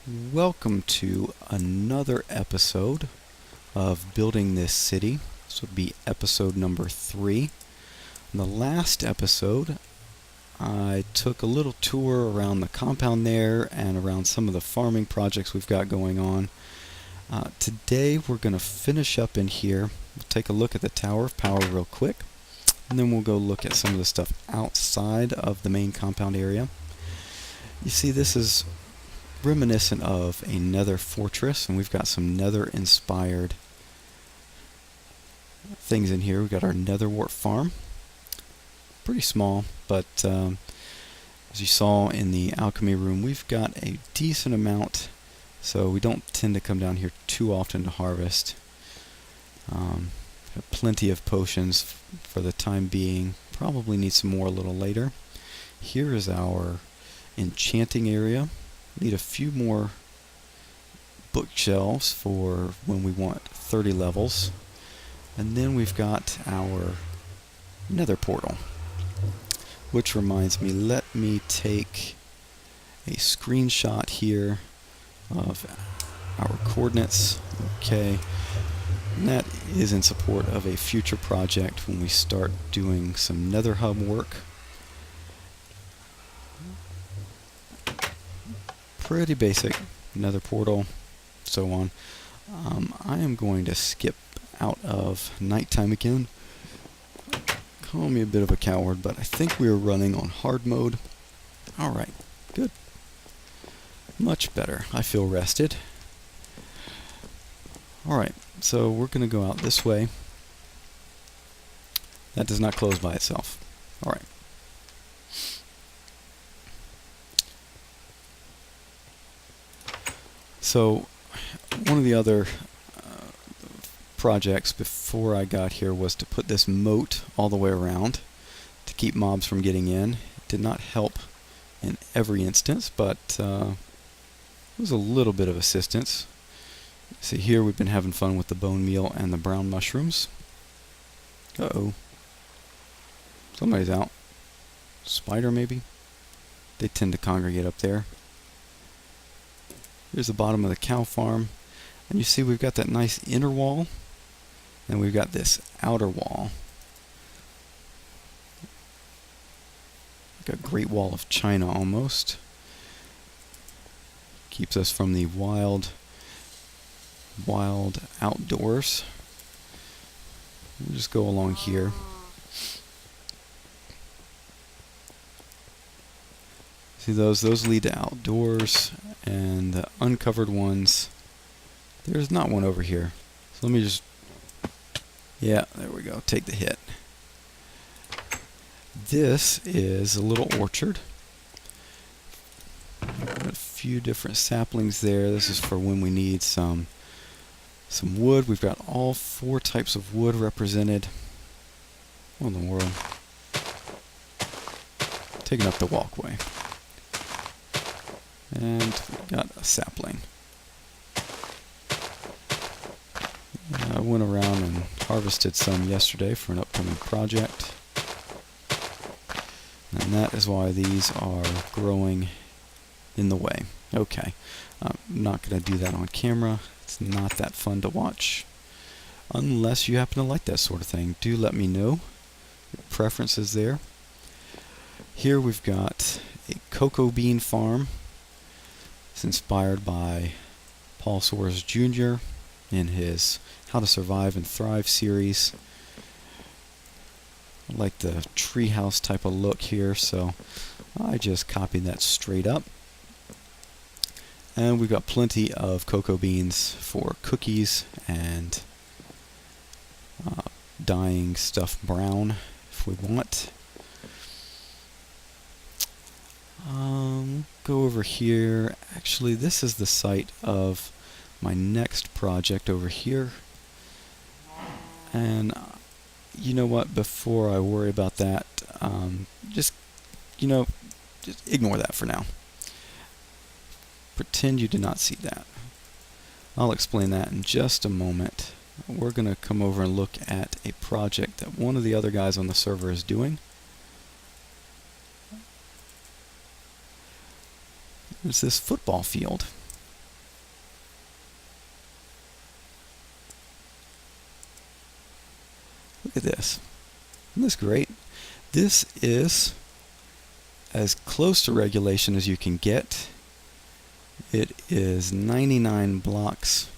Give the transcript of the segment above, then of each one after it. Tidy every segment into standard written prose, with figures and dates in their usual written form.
Welcome to another episode of Building This City. This would be episode number 3. In the last episode, I took a little tour around the compound there and around some of the farming projects we've got going on. Today we're going to finish up in here. We'll take a look at the Tower of Power real quick, and then we'll go look at some of the stuff outside of the main compound area. You see, this is reminiscent of a nether fortress, and we've got some nether inspired things in here. We've got our nether wart farm, pretty small, but as you saw in the alchemy room, we've got a decent amount, so we don't tend to come down here too often to harvest. Have plenty of potions for the time being. Probably need some more a little later. Here is our enchanting area. Need a few more bookshelves for when we want 30 levels. And then we've got our nether portal. Which reminds me, let me take a screenshot here of our coordinates. Okay. And that is in support of a future project when we start doing some nether hub work. Pretty basic nether portal, so on. I am going to skip out of nighttime again. Call me a bit of a coward, but I think we are running on hard mode. Alright, good. Much better. I feel rested. Alright, so we're going to go out this way. That does not close by itself. Alright. So, one of the other projects before I got here was to put this moat all the way around to keep mobs from getting in. It did not help in every instance, but it was a little bit of assistance. See, here we've been having fun with the bone meal and the brown mushrooms. Uh-oh. Somebody's out. Spider, maybe? They tend to congregate up there. Here's the bottom of the cow farm, and you see we've got that nice inner wall, and we've got this outer wall. Like a great wall of China almost. Keeps us from the wild outdoors. We'll just go along here. See, those lead to outdoors, and the uncovered ones, there's not one over here. So let me just, yeah, there we go, take the hit. This is a little orchard. Got a few different saplings there. This is for when we need some wood. We've got all 4 types of wood represented. What in the world? Taking up the walkway. And we got a sapling. I went around and harvested some yesterday for an upcoming project. And that is why these are growing in the way. Okay, I'm not going to do that on camera. It's not that fun to watch. Unless you happen to like that sort of thing. Do let me know your preferences there. Here we've got a cocoa bean farm. It's inspired by paulsoaresjr in his How to Survive and Thrive series. I like the treehouse type of look here, so I just copied that straight up. And we've got plenty of cocoa beans for cookies and dyeing stuff brown if we want. Go over here. Actually, this is the site of my next project over here. And you know what? Before I worry about that, just ignore that for now. Pretend you did not see that. I'll explain that in just a moment. We're going to come over and look at a project that one of the other guys on the server is doing. There's this football field. is great. This is as close to regulation as you can get. It is 99 blocks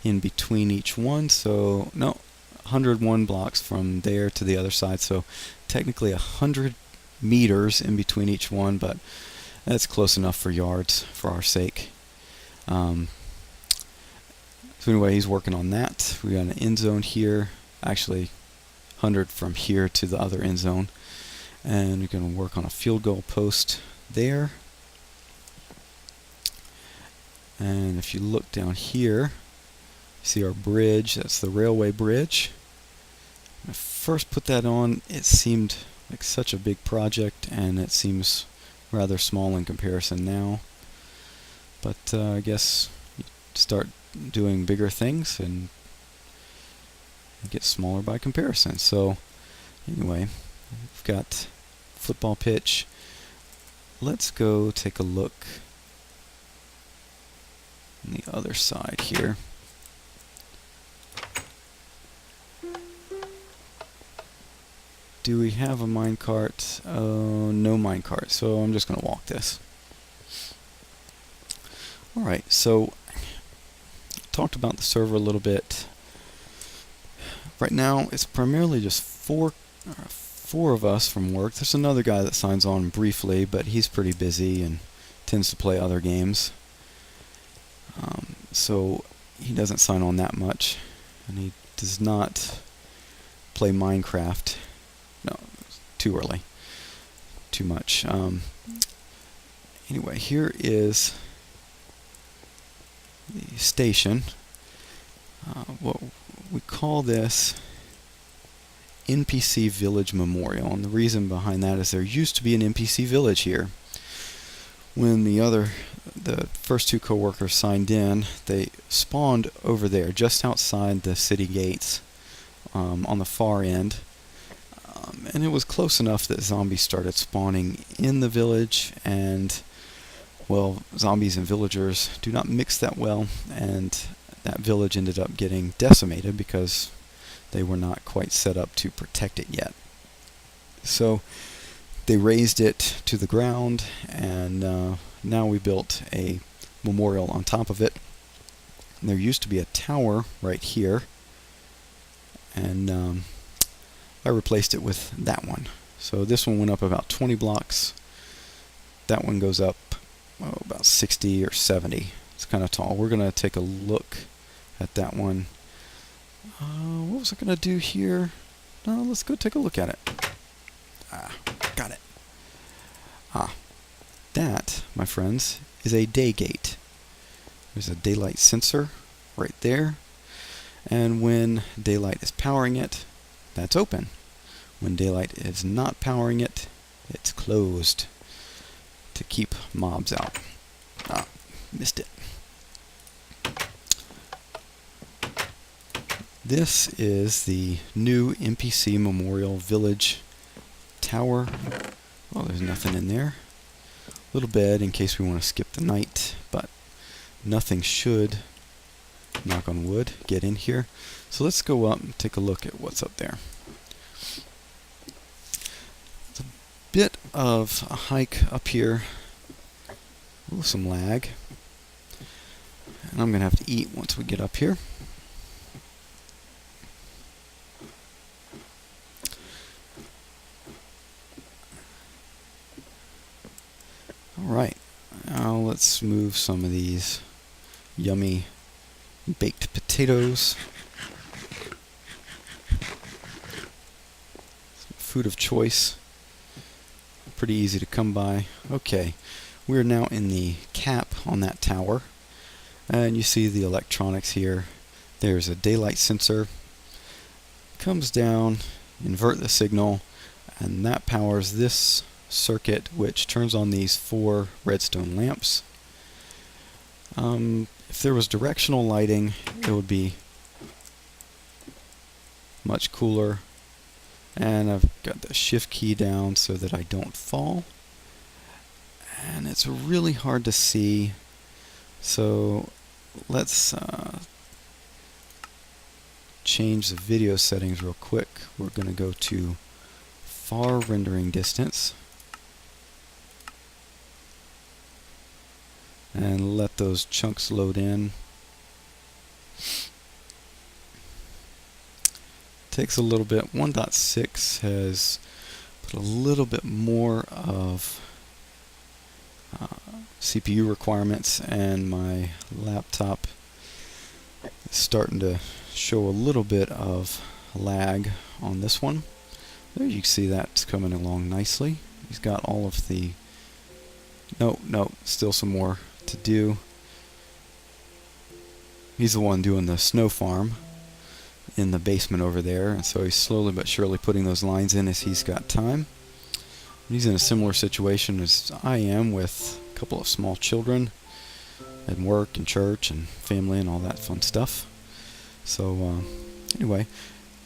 in between each one, so no, 101 blocks from there to the other side, so technically 100 meters in between each one, but that's close enough for yards for our sake. So anyway, he's working on that. We got an end zone here, actually 100 from here to the other end zone, and we're going to work on a field goal post there. And if you look down here, you see our bridge. That's the railway bridge. When I first put that on, it seemed like such a big project, and it seems rather small in comparison now. But I guess you start doing bigger things and it gets smaller by comparison. So anyway, we've got football pitch. Let's go take a look on the other side here. Do we have a minecart? Oh, no minecart, so I'm just going to walk this. Alright, so talked about the server a little bit. Right now it's primarily just four of us from work. There's another guy that signs on briefly, but he's pretty busy and tends to play other games. So he doesn't sign on that much, and he does not play Minecraft. No, too early. Too much. Anyway, here is the station. What we call this NPC Village Memorial, and the reason behind that is there used to be an NPC village here. When the first two co-workers signed in, they spawned over there, just outside the city gates, on the far end. And it was close enough that zombies started spawning in the village, and well, zombies and villagers do not mix that well, and that village ended up getting decimated because they were not quite set up to protect it yet. So they razed it to the ground, and now we built a memorial on top of it. And there used to be a tower right here, and I replaced it with that one. So this one went up about 20 blocks. That one goes up about 60 or 70. It's kind of tall. We're going to take a look at that one. What was I going to do here? No, let's go take a look at it. Got it. That, my friends, is a day gate. There's a daylight sensor right there. And when daylight is powering it, that's open. When daylight is not powering it, it's closed to keep mobs out. Missed it. This is the new NPC Memorial Village Tower. Oh, there's nothing in there. A little bed in case we want to skip the night, but nothing should, knock on wood, get in here. So let's go up and take a look at what's up there. It's a bit of a hike up here. Ooh, some lag. And I'm going to have to eat once we get up here. Alright, now let's move some of these yummy baked potatoes. Some food of choice. Pretty easy to come by. Okay, we're now in the cap on that tower. And you see the electronics here. There's a daylight sensor. Comes down, invert the signal, and that powers this circuit, which turns on these 4 redstone lamps. If there was directional lighting, it would be much cooler. And I've got the shift key down so that I don't fall. And it's really hard to see. So let's change the video settings real quick. We're going to go to far rendering distance and let those chunks load in. Takes a little bit. 1.6 has put a little bit more of CPU requirements, and my laptop is starting to show a little bit of lag on this one. There you can see that's coming along nicely. He's got all of the... No, still some more to do. He's the one doing the snow farm in the basement over there, and so he's slowly but surely putting those lines in as he's got time. He's in a similar situation as I am, with a couple of small children and work and church and family and all that fun stuff. So anyway,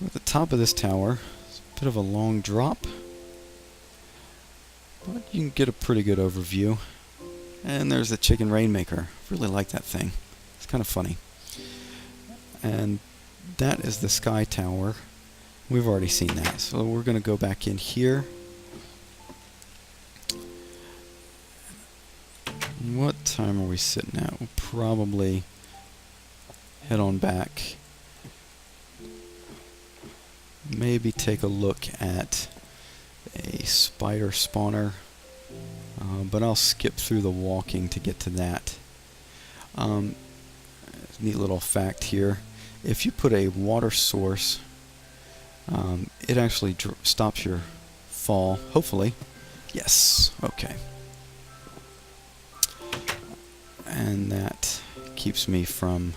we're at the top of this tower. It's a bit of a long drop, but you can get a pretty good overview. And there's the chicken rainmaker. Really like that thing. It's kind of funny. And that is the sky tower. We've already seen that, so we're going to go back in here. What time are we sitting at? We'll probably head on back. Maybe take a look at a spider spawner, but I'll skip through the walking to get to that. Neat little fact here. If you put a water source, it actually stops your fall, hopefully. Yes, okay. And that keeps me from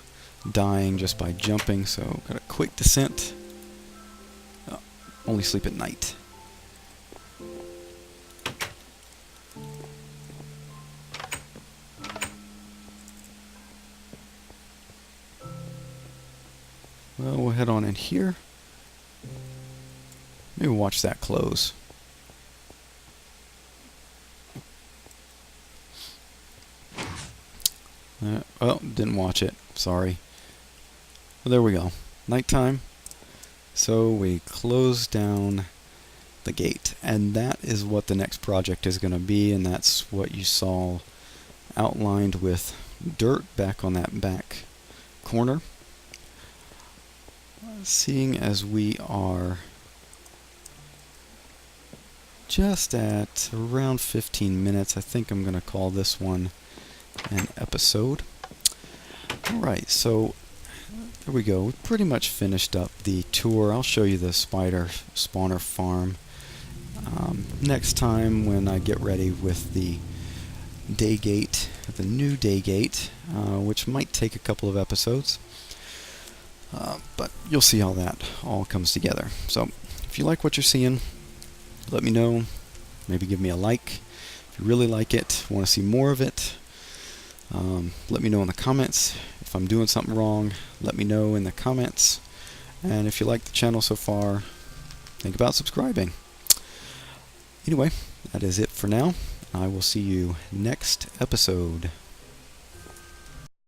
dying just by jumping, so got a quick descent. Oh, only sleep at night. Well, we'll head on in here. Maybe watch that close. Oh, didn't watch it. Sorry. Well, there we go. Nighttime. So we close down the gate. And that is what the next project is going to be. And that's what you saw outlined with dirt back on that back corner. Seeing as we are just at around 15 minutes, I think I'm going to call this one an episode. Alright, so there we go. We've pretty much finished up the tour. I'll show you the spider spawner farm next time when I get ready with the day gate, the new day gate, which might take a couple of episodes. But you'll see how that all comes together. So if you like what you're seeing, let me know. Maybe give me a like. If you really like it, want to see more of it, let me know in the comments. If I'm doing something wrong, let me know in the comments. And if you like the channel so far, think about subscribing. Anyway, that is it for now. I will see you next episode.